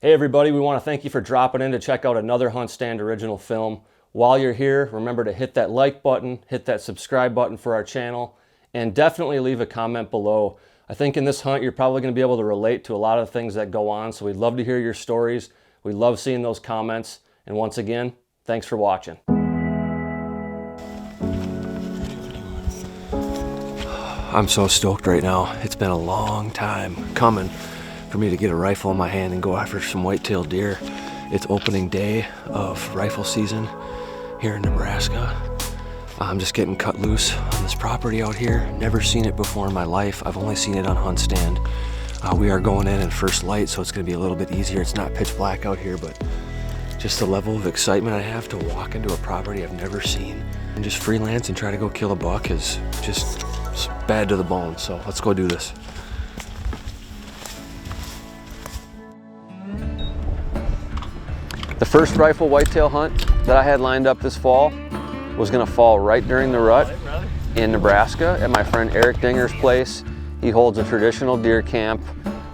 Hey everybody, we want to thank you for dropping in to check out another Hunt Stand original film. While you're here, remember to hit that like button, hit that subscribe button for our channel, and definitely leave a comment below. I think in this hunt you're probably going to be able to relate to a lot of things that go on, so we'd love to hear your stories. We love seeing those comments, and once again, thanks for watching. I'm so stoked right now. It's been a long time coming for me to get a rifle in my hand and go after some whitetail deer. It's opening day of rifle season here in Nebraska. I'm just getting cut loose on this property out here. Never seen it before in my life. I've only seen it on Hunt Stand. We are going in first light, so it's gonna be a little bit easier. It's not pitch black out here, but just the level of excitement I have to walk into a property I've never seen and just freelance and try to go kill a buck is just bad to the bone. So let's go do this. The first rifle whitetail hunt that I had lined up this fall was gonna fall right during the rut in Nebraska at my friend Eric Dinger's place. He holds a traditional deer camp.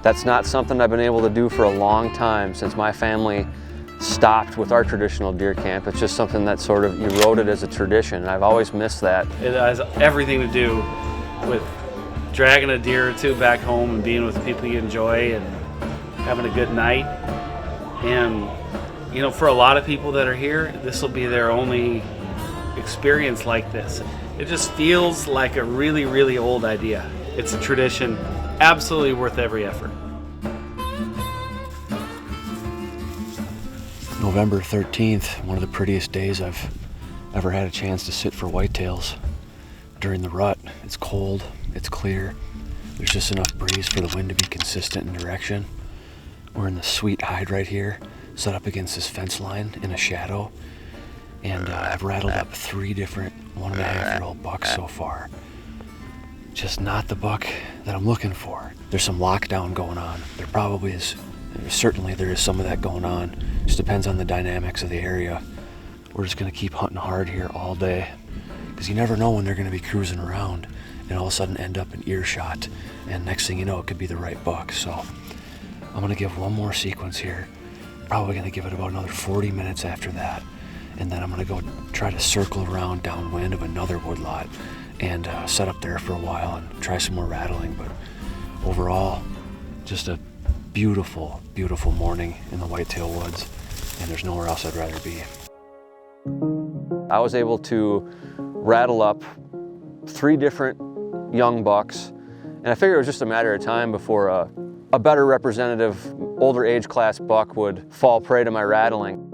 That's not something I've been able to do for a long time since my family stopped with our traditional deer camp. It's just something that sort of eroded as a tradition, and I've always missed that. It has everything to do with dragging a deer or two back home and being with the people you enjoy and having a good night. And you know, for a lot of people that are here, this will be their only experience like this. It just feels like a really, really old idea. It's a tradition, absolutely worth every effort. November 13th, one of the prettiest days I've ever had a chance to sit for whitetails during the rut. It's cold, it's clear, there's just enough breeze for the wind to be consistent in direction. We're in the sweet hide right here, set up against this fence line in a shadow, and I've rattled up 3 different 1.5-year-old bucks so far. Just not the buck that I'm looking for. There's some lockdown going on. There probably is, certainly there is some of that going on. Just depends on the dynamics of the area. We're just gonna keep hunting hard here all day, because you never know when they're gonna be cruising around and all of a sudden end up in earshot, and next thing you know, it could be the right buck. So I'm gonna give one more sequence here. Probably gonna give it about another 40 minutes after that, and then I'm gonna go try to circle around downwind of another woodlot and set up there for a while and try some more rattling. But overall, just a beautiful, beautiful morning in the whitetail woods, and there's nowhere else I'd rather be. I was able to rattle up 3 different young bucks, and I figured it was just a matter of time before a better representative older age class buck would fall prey to my rattling.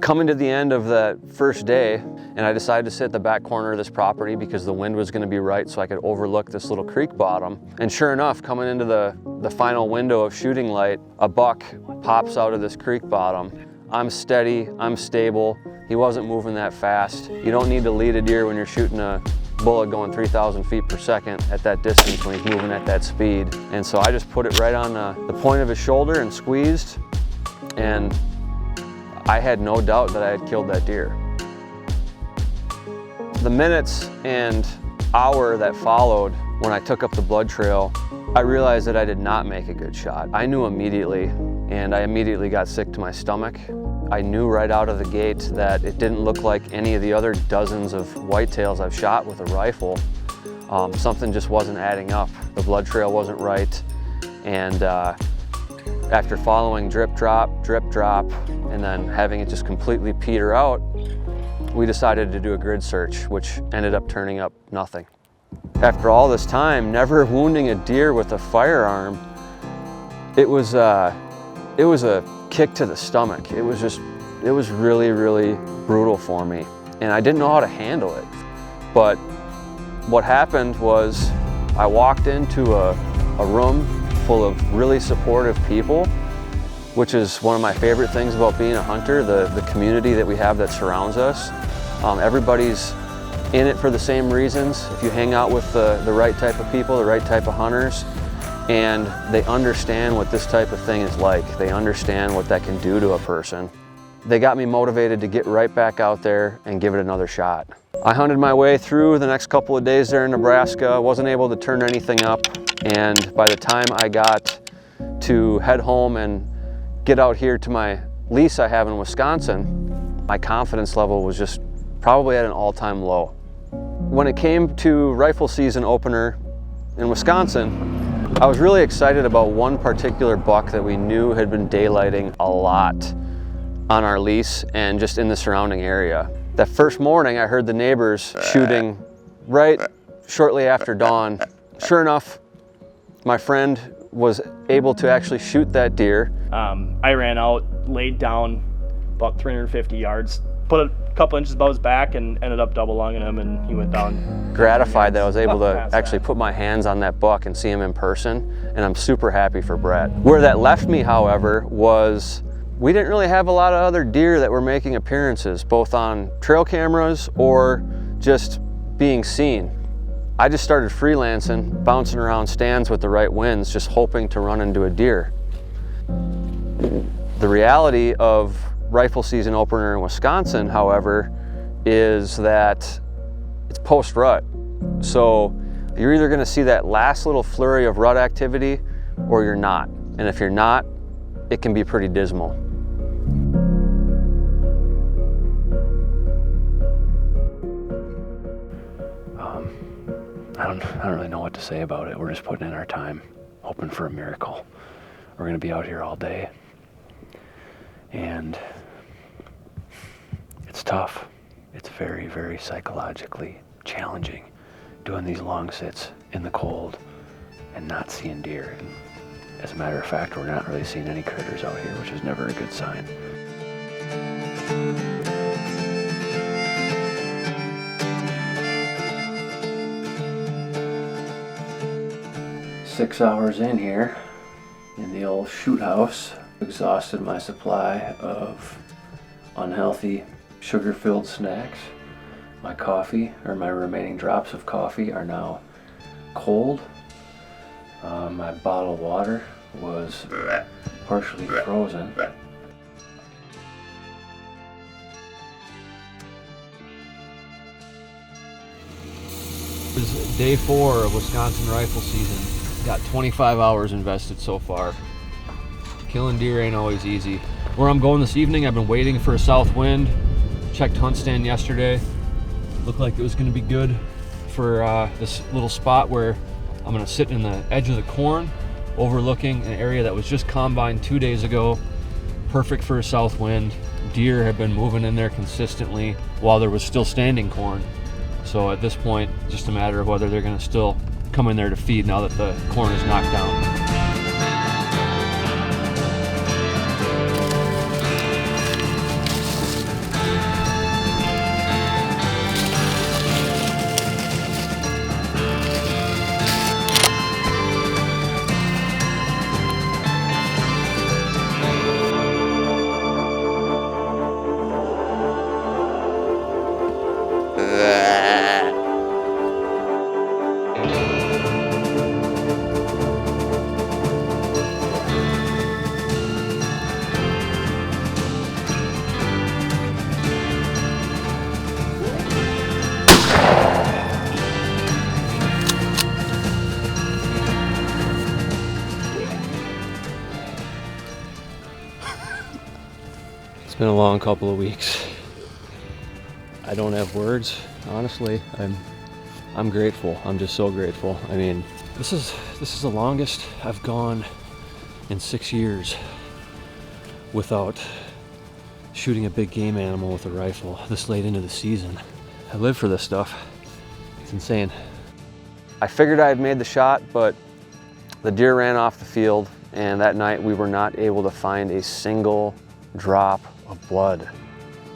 Coming to the end of that first day, and I decided to sit at the back corner of this property because the wind was going to be right so I could overlook this little creek bottom. And sure enough, coming into the final window of shooting light, a buck pops out of this creek bottom. I'm steady, I'm stable. He wasn't moving that fast. You don't need to lead a deer when you're shooting a bullet going 3,000 feet per second at that distance when he's moving at that speed. And so I just put it right on the point of his shoulder and squeezed, and I had no doubt that I had killed that deer. The minutes and hour that followed when I took up the blood trail, I realized that I did not make a good shot. I knew immediately, and I immediately got sick to my stomach. I knew right out of the gate that it didn't look like any of the other dozens of whitetails I've shot with a rifle. Something just wasn't adding up. The blood trail wasn't right, and after following drip drop, and then having it just completely peter out, we decided to do a grid search, which ended up turning up nothing. After all this time, never wounding a deer with a firearm, it was a kick to the stomach. It was really, really brutal for me, and I didn't know how to handle it. But what happened was I walked into a room full of really supportive people, which is one of my favorite things about being a hunter, the community that we have that surrounds us. Everybody's in it for the same reasons. If you hang out with the right type of people, the right type of hunters, and they understand what this type of thing is like. They understand what that can do to a person. They got me motivated to get right back out there and give it another shot. I hunted my way through the next couple of days there in Nebraska. Wasn't able to turn anything up, and by the time I got to head home and get out here to my lease I have in Wisconsin, my confidence level was just probably at an all-time low. When it came to rifle season opener in Wisconsin, I was really excited about one particular buck that we knew had been daylighting a lot on our lease and just in the surrounding area. That first morning I heard the neighbors shooting right shortly after dawn. Sure enough, my friend was able to actually shoot that deer. I ran out, laid down about 350 yards, put a couple inches above his back and ended up double lunging him, and he went down. Gratified that I was able to actually put my hands on that buck and see him in person, and I'm super happy for Brett. Where that left me, however, was we didn't really have a lot of other deer that were making appearances, both on trail cameras or just being seen. I just started freelancing, bouncing around stands with the right winds, just hoping to run into a deer. The reality of rifle season opener in Wisconsin, however, is that it's post-rut. So you're either gonna see that last little flurry of rut activity or you're not. And if you're not, it can be pretty dismal. I don't really know what to say about it. We're just putting in our time, hoping for a miracle. We're gonna be out here all day. And it's tough. It's very, very psychologically challenging doing these long sits in the cold and not seeing deer. And as a matter of fact, we're not really seeing any critters out here, which is never a good sign. Six hours in here in the old shoot house, exhausted my supply of unhealthy sugar-filled snacks. My coffee, or my remaining drops of coffee, are now cold. My bottle of water was partially frozen. This is day 4 of Wisconsin rifle season. Got 25 hours invested so far. Killing deer ain't always easy. Where I'm going this evening, I've been waiting for a south wind. Checked hunt stand yesterday. Looked like it was gonna be good for this little spot where I'm gonna sit in the edge of the corn, overlooking an area that was just combined 2 days ago. Perfect for a south wind. Deer have been moving in there consistently while there was still standing corn. So at this point, just a matter of whether they're gonna still come in there to feed now that the corn is knocked down. It's been a long couple of weeks. I don't have words, honestly. I'm grateful. I'm just so grateful. I mean, this is the longest I've gone in 6 years without shooting a big game animal with a rifle this late into the season. I live for this stuff. It's insane. I figured I had made the shot, but the deer ran off the field, and that night we were not able to find a single drop of blood.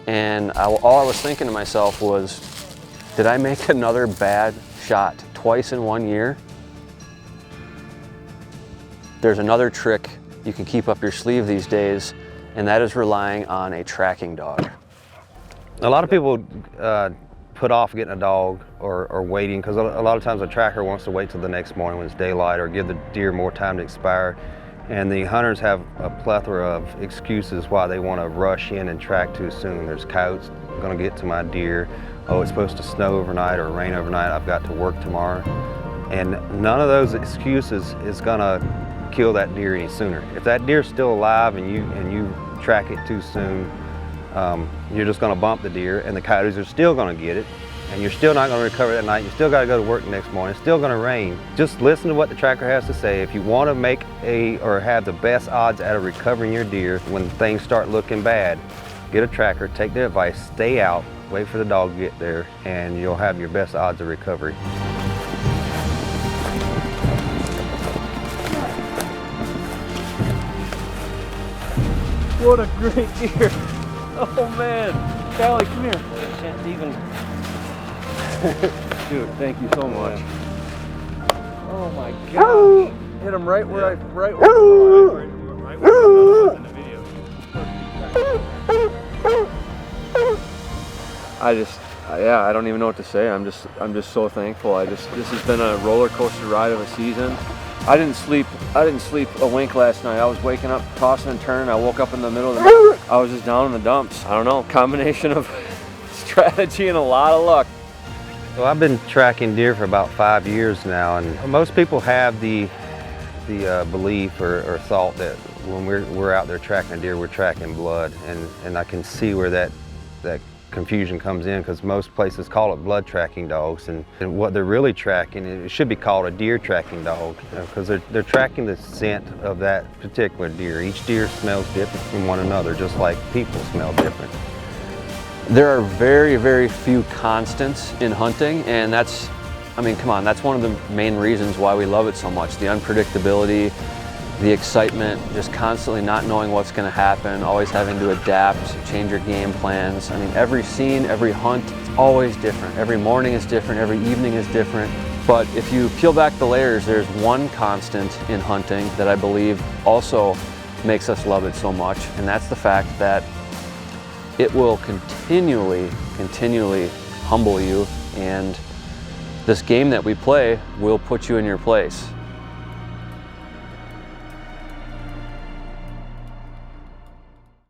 And all I was thinking to myself was, did I make another bad shot twice in 1 year? There's another trick you can keep up your sleeve these days, and that is relying on a tracking dog. A lot of people put off getting a dog or waiting, because a lot of times a tracker wants to wait till the next morning when it's daylight or give the deer more time to expire. And the hunters have a plethora of excuses why they want to rush in and track too soon. There's coyotes going to get to my deer. Oh, it's supposed to snow overnight or rain overnight. I've got to work tomorrow. And none of those excuses is going to kill that deer any sooner. If that deer's still alive and you track it too soon, you're just going to bump the deer, and the coyotes are still going to get it, and you're still not going to recover that night. You still got to go to work the next morning. It's still going to rain. Just listen to what the tracker has to say. If you want to make or have the best odds out of recovering your deer when things start looking bad, get a tracker, take their advice, stay out, wait for the dog to get there, and you'll have your best odds of recovery. What a great deer. Oh man. Callie, come here. Can't even. Dude, thank you so much. Oh my gosh. Hit him right where I right where I was in the video. I don't even know what to say. I'm just so thankful. This has been a roller coaster ride of a season. I didn't sleep a wink last night. I was waking up, tossing and turning. I woke up in the middle of the night. I was just down in the dumps. I don't know, combination of strategy and a lot of luck. Well, I've been tracking deer for about 5 years now, and most people have the belief or thought that when we're out there tracking a deer, we're tracking blood, and I can see where that confusion comes in, because most places call it blood tracking dogs, and what they're really tracking, it should be called a deer tracking dog, because they're tracking the scent of that particular deer. Each deer smells different from one another, just like people smell different. There are very, very few constants in hunting, and that's one of the main reasons why we love it so much. The unpredictability, the excitement, just constantly not knowing what's going to happen, always having to adapt, change your game plans. I mean, every scene, every hunt, it's always different. Every morning is different, every evening is different. But if you peel back the layers, there's one constant in hunting that I believe also makes us love it so much, and that's the fact that it will continually humble you, and this game that we play will put you in your place.